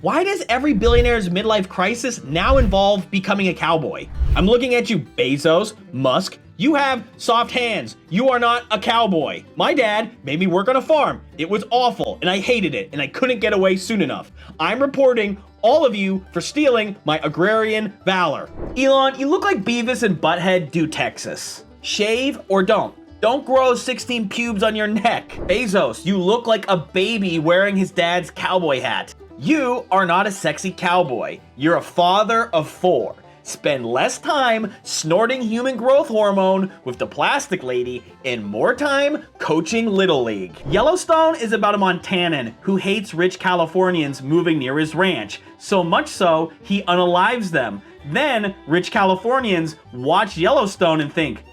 Why does every billionaire's midlife crisis now involve becoming a cowboy? I'm looking at you, Bezos, Musk. You have soft hands. You are not a cowboy. My dad made me work on a farm. It was awful, and I hated it, and I couldn't get away soon enough. I'm reporting all of you for stealing my agrarian valor. Elon, you look like Beavis and Butthead do Texas. Shave or don't. Don't grow 16 pubes on your neck. Bezos, you look like a baby wearing his dad's cowboy hat. You are not a sexy cowboy. You're a father of 4. Spend less time snorting human growth hormone with the plastic lady and more time coaching Little League. Yellowstone is about a Montanan who hates rich Californians moving near his ranch, so much so he unalives them. Then rich Californians watch Yellowstone and think,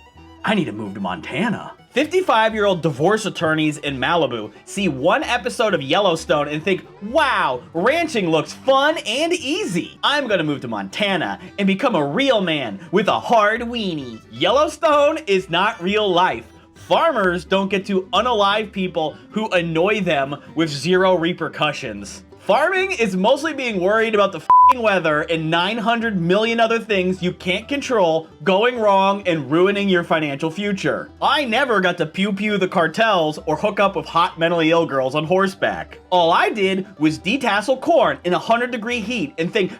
I need to move to Montana. 55-year-old divorce attorneys in Malibu see one episode of Yellowstone and think, wow, ranching looks fun and easy. I'm gonna move to Montana and become a real man with a hard weenie. Yellowstone is not real life. Farmers don't get to unalive people who annoy them with 0 repercussions. Farming is mostly being worried about the f***ing weather and 900 million other things you can't control going wrong and ruining your financial future. I never got to pew-pew the cartels or hook up with hot mentally ill girls on horseback. All I did was detassel corn in 100-degree heat and think,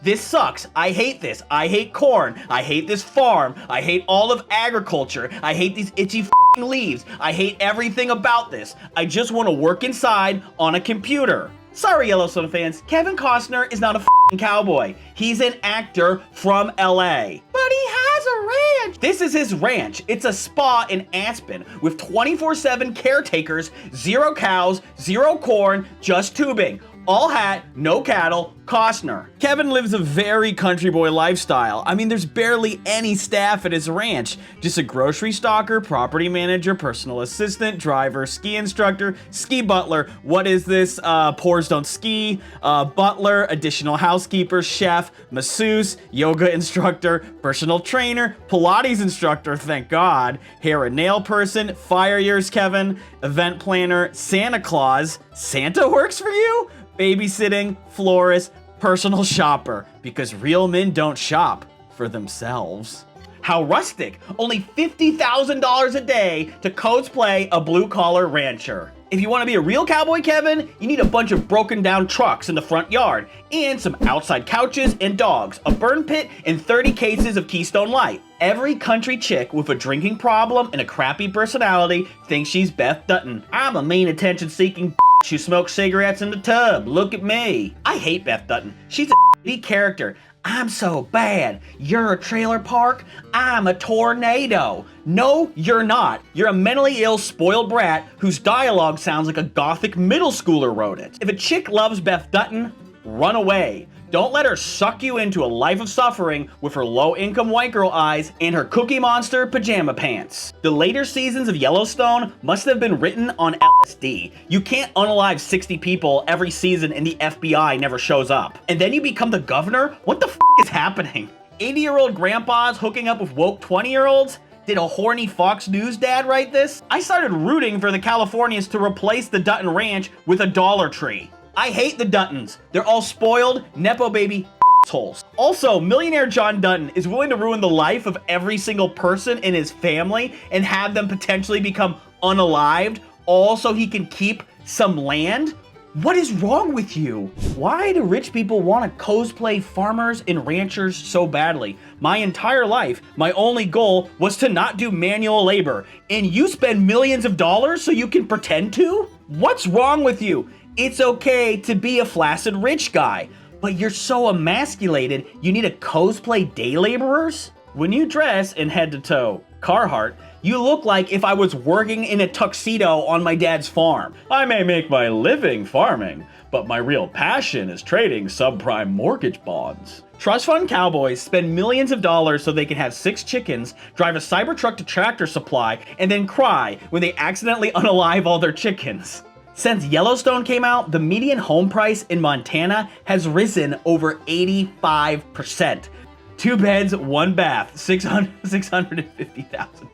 this sucks. I hate this. I hate corn. I hate this farm. I hate all of agriculture. I hate these itchy f***ing leaves. I hate everything about this. I just want to work inside on a computer. Sorry, Yellowstone fans, Kevin Costner is not a f***ing cowboy. He's an actor from LA. But he has a ranch. This is his ranch. It's a spa in Aspen with 24/7 caretakers, 0 cows, 0 corn, just tubing. All hat, no cattle, Costner. Kevin lives a very country boy lifestyle. I mean, there's barely any staff at his ranch. Just a grocery stocker, property manager, personal assistant, driver, ski instructor, ski butler. What is this? Poors don't ski. Butler, additional housekeeper, chef, masseuse, yoga instructor, personal trainer, Pilates instructor, thank God, hair and nail person, fire yours, Kevin, event planner, Santa Claus. Santa works for you? Babysitting, florist, personal shopper, because real men don't shop for themselves. How rustic! Only $50,000 a day to cosplay a blue-collar rancher. If you want to be a real cowboy, Kevin, you need a bunch of broken down trucks in the front yard, and some outside couches and dogs, a burn pit, and 30 cases of Keystone Light. Every country chick with a drinking problem and a crappy personality thinks she's Beth Dutton. I'm a mean attention-seeking who smokes cigarettes in the tub. Look at me. I hate Beth Dutton. She's a shitty character. I'm so bad. You're a trailer park. I'm a tornado. No, you're not. You're a mentally ill, spoiled brat whose dialogue sounds like a gothic middle schooler wrote it. If a chick loves Beth Dutton, run away. Don't let her suck you into a life of suffering with her low-income white girl eyes and her Cookie Monster pajama pants. The later seasons of Yellowstone must have been written on LSD. You can't unalive 60 people every season and the FBI never shows up. And then you become the governor? What the f*** is happening? 80-year-old grandpas hooking up with woke 20-year-olds? Did a horny Fox News dad write this? I started rooting for the Californians to replace the Dutton Ranch with a Dollar Tree. I hate the Duttons. They're all spoiled, nepo baby assholes. Also, millionaire John Dutton is willing to ruin the life of every single person in his family and have them potentially become unalived, all so he can keep some land? What is wrong with you? Why do rich people want to cosplay farmers and ranchers so badly? My entire life, my only goal was to not do manual labor, and you spend millions of dollars so you can pretend to? What's wrong with you? It's okay to be a flaccid rich guy, but you're so emasculated you need to cosplay day laborers? When you dress in head to toe Carhartt, you look like if I was working in a tuxedo on my dad's farm. I may make my living farming, but my real passion is trading subprime mortgage bonds. Trust fund cowboys spend millions of dollars so they can have 6 chickens, drive a Cybertruck to Tractor Supply, and then cry when they accidentally unalive all their chickens. Since Yellowstone came out, the median home price in Montana has risen over 85%. 2 beds, 1 bath, $650,000.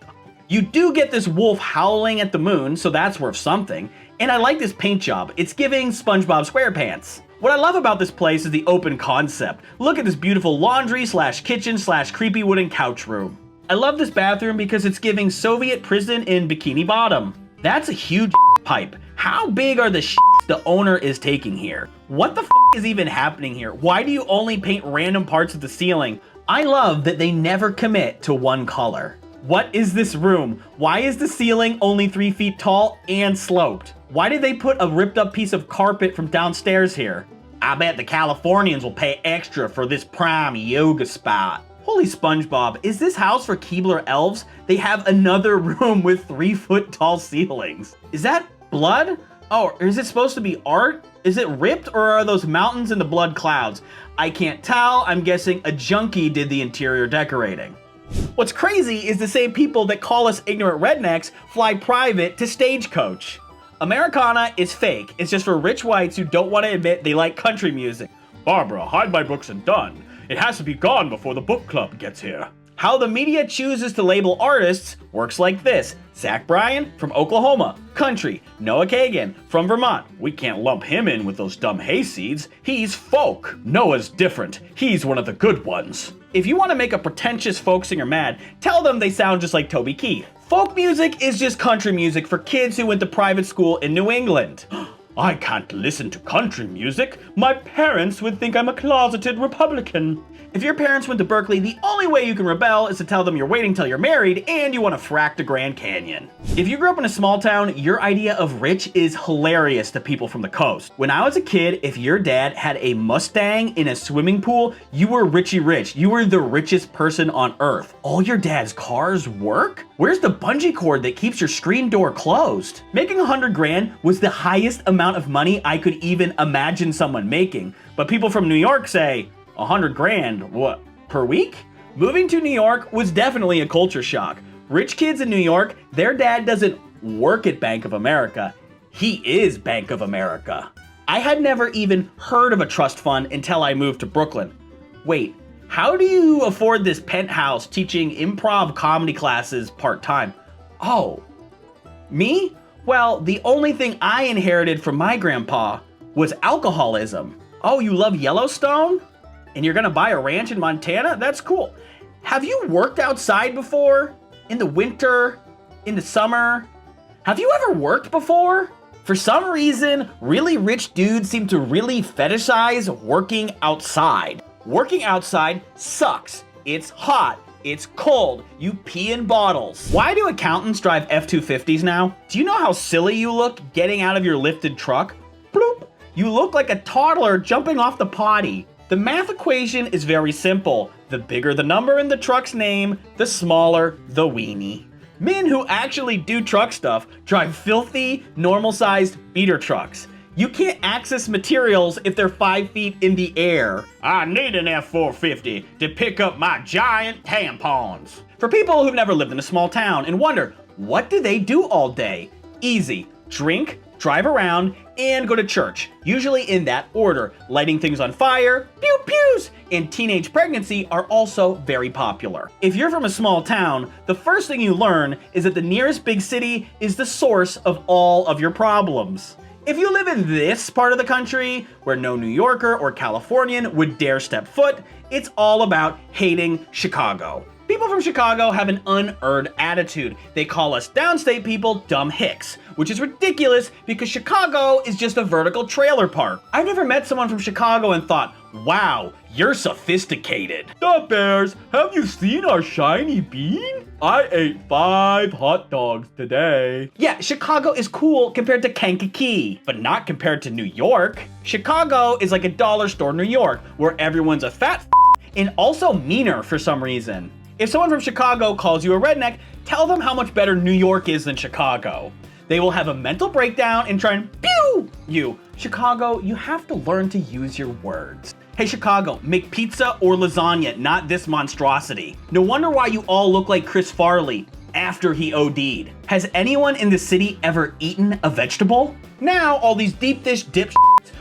You do get this wolf howling at the moon, so that's worth something. And I like this paint job. It's giving SpongeBob SquarePants. What I love about this place is the open concept. Look at this beautiful laundry / kitchen / creepy wooden couch room. I love this bathroom because it's giving Soviet prison in Bikini Bottom. That's a huge pipe. How big are the the owner is taking here? What the is even happening here? Why do you only paint random parts of the ceiling? I love that they never commit to one color. What is this room? Why is the ceiling only 3 feet tall and sloped? Why did they put a ripped up piece of carpet from downstairs here? I bet the Californians will pay extra for this prime yoga spot. Holy SpongeBob, is this house for Keebler elves? They have another room with 3 foot tall ceilings. Is that blood? Oh, is it supposed to be art? Is it ripped or are those mountains in the blood clouds? I can't tell. I'm guessing a junkie did the interior decorating. What's crazy is the same people that call us ignorant rednecks fly private to Stagecoach. Americana is fake. It's just for rich whites who don't want to admit they like country music. Barbara, hide my books and done. It has to be gone before the book club gets here. How the media chooses to label artists works like this. Zach Bryan from Oklahoma, country. Noah Kagan from Vermont. We can't lump him in with those dumb hayseeds. He's folk. Noah's different. He's one of the good ones. If you want to make a pretentious folk singer mad, tell them they sound just like Toby Keith. Folk music is just country music for kids who went to private school in New England. I can't listen to country music. My parents would think I'm a closeted Republican. If your parents went to Berkeley, the only way you can rebel is to tell them you're waiting till you're married and you want to frack the Grand Canyon. If you grew up in a small town, your idea of rich is hilarious to people from the coast. When I was a kid, if your dad had a Mustang in a swimming pool, you were Richie Rich. You were the richest person on earth. All your dad's cars work? Where's the bungee cord that keeps your screen door closed? Making 100 grand was the highest amount of money I could even imagine someone making. But people from New York say, 100 grand, what, per week? Moving to New York was definitely a culture shock. Rich kids in New York, their dad doesn't work at Bank of America. He is Bank of America. I had never even heard of a trust fund until I moved to Brooklyn. Wait, how do you afford this penthouse teaching improv comedy classes part-time? Oh, me? Well, the only thing I inherited from my grandpa was alcoholism. Oh, you love Yellowstone? And you're gonna buy a ranch in Montana? That's cool. Have you worked outside before? In the winter? In the summer? Have you ever worked before? For some reason, really rich dudes seem to really fetishize working outside. Working outside sucks. It's hot. It's cold. You pee in bottles. Why do accountants drive F-250s now? Do you know how silly you look getting out of your lifted truck? Bloop. You look like a toddler jumping off the potty. The math equation is very simple. The bigger the number in the truck's name, the smaller the weenie. Men who actually do truck stuff drive filthy, normal-sized beater trucks. You can't access materials if they're 5 feet in the air. I need an F-450 to pick up my giant tampons. For people who've never lived in a small town and wonder, what do they do all day? Easy. Drink, drive around, and go to church, usually in that order. Lighting things on fire, pew pews, and teenage pregnancy are also very popular. If you're from a small town, the first thing you learn is that the nearest big city is the source of all of your problems. If you live in this part of the country, where no New Yorker or Californian would dare step foot, it's all about hating Chicago. People from Chicago have an unearned attitude. They call us downstate people dumb hicks, which is ridiculous because Chicago is just a vertical trailer park. I've never met someone from Chicago and thought, wow, you're sophisticated. The Bears, have you seen our shiny bean? I ate 5 hot dogs today. Yeah, Chicago is cool compared to Kankakee, but not compared to New York. Chicago is like a dollar store New York, where everyone's a fat and also meaner for some reason. If someone from Chicago calls you a redneck, tell them how much better New York is than Chicago. They will have a mental breakdown and try and pew you. Chicago, you have to learn to use your words. Hey Chicago, make pizza or lasagna, not this monstrosity. No wonder why you all look like Chris Farley after he OD'd. Has anyone in the city ever eaten a vegetable? Now all these deep dish dipshits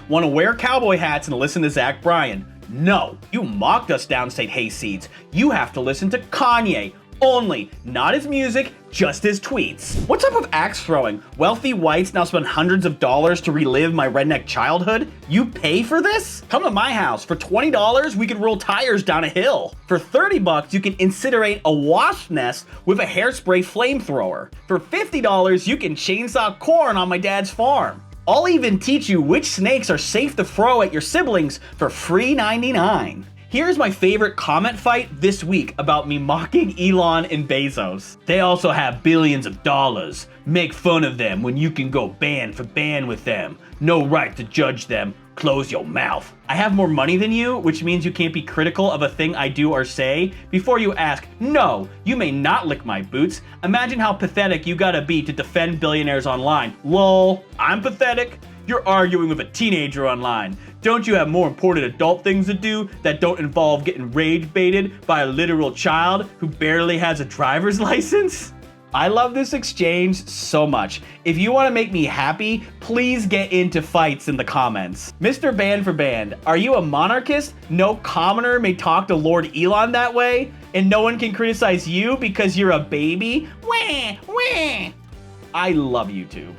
want to wear cowboy hats and listen to Zach Bryan. No, you mocked us downstate hayseeds. You have to listen to Kanye, only. Not his music, just his tweets. What's up with axe throwing? Wealthy whites now spend hundreds of dollars to relive my redneck childhood? You pay for this? Come to my house. For $20, we can roll tires down a hill. For $30, you can incinerate a wasp nest with a hairspray flamethrower. For $50, you can chainsaw corn on my dad's farm. I'll even teach you which snakes are safe to throw at your siblings for free $99. Here's my favorite comment fight this week about me mocking Elon and Bezos. They also have billions of dollars. Make fun of them when you can go band for band with them. No right to judge them. Close your mouth. I have more money than you, which means you can't be critical of a thing I do or say before you ask, no, you may not lick my boots. Imagine how pathetic you gotta be to defend billionaires online. Lol, I'm pathetic. You're arguing with a teenager online. Don't you have more important adult things to do that don't involve getting rage baited by a literal child who barely has a driver's license? I love this exchange so much. If you want to make me happy, please get into fights in the comments. Mr. Band for Band, are you a monarchist? No commoner may talk to Lord Elon that way? And no one can criticize you because you're a baby? Wah, wah. I love YouTube.